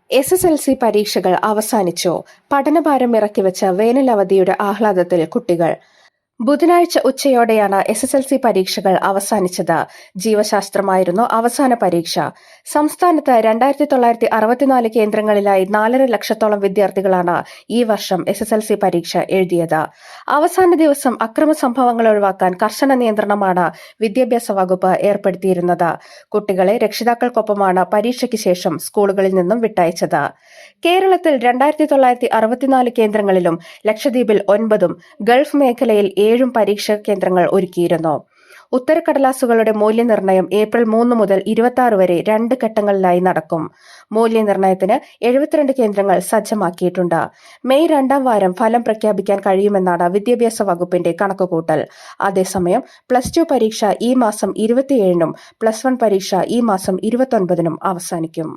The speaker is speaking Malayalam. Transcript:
SSLC പരീക്ഷകൾ അവസാനിച്ചു. പഠനഭാരം ഇറക്കിവെച്ച വേനലവധിയുടെ ആഹ്ലാദത്തിൽ കുട്ടികൾ. ബുധനാഴ്ച ഉച്ചയോടെയാണ് SSLC പരീക്ഷകൾ അവസാനിച്ചത്. ജീവശാസ്ത്രമായിരുന്നു അവസാന പരീക്ഷ. സംസ്ഥാനത്ത് 2964 കേന്ദ്രങ്ങളിലായി 4.5 ലക്ഷത്തോളം വിദ്യാർത്ഥികളാണ് ഈ വർഷം SSLC പരീക്ഷ എഴുതിയത്. അവസാന ദിവസം അക്രമ സംഭവങ്ങൾ ഒഴിവാക്കാൻ കർശന നിയന്ത്രണമാണ് വിദ്യാഭ്യാസ വകുപ്പ് ഏർപ്പെടുത്തിയിരുന്നത്. കുട്ടികളെ രക്ഷിതാക്കൾക്കൊപ്പമാണ് പരീക്ഷയ്ക്ക് ശേഷം സ്കൂളുകളിൽ നിന്നും വിട്ടയച്ചത്. കേരളത്തിൽ 2964 കേന്ദ്രങ്ങളിലും ലക്ഷദ്വീപിൽ 9ഉം ഗൾഫ് മേഖലയിൽ 7ഉം പരീക്ഷാ കേന്ദ്രങ്ങൾ ഒരുക്കിയിരുന്നു. ഉത്തരക്കടലാസുകളുടെ മൂല്യനിർണ്ണയം ഏപ്രിൽ 3 മുതൽ 26 വരെ 2 ഘട്ടങ്ങളിലായി നടക്കും. മൂല്യനിർണ്ണയത്തിന് 72 കേന്ദ്രങ്ങൾ സജ്ജമാക്കിയിട്ടുണ്ട്. മെയ് 2ാം വാരം ഫലം പ്രഖ്യാപിക്കാൻ കഴിയുമെന്നാണ് വിദ്യാഭ്യാസ വകുപ്പിന്റെ കണക്കുകൂട്ടൽ. അതേസമയം +2 പരീക്ഷ ഈ മാസം 27നും +1 പരീക്ഷ ഈ മാസം 29നും അവസാനിക്കും.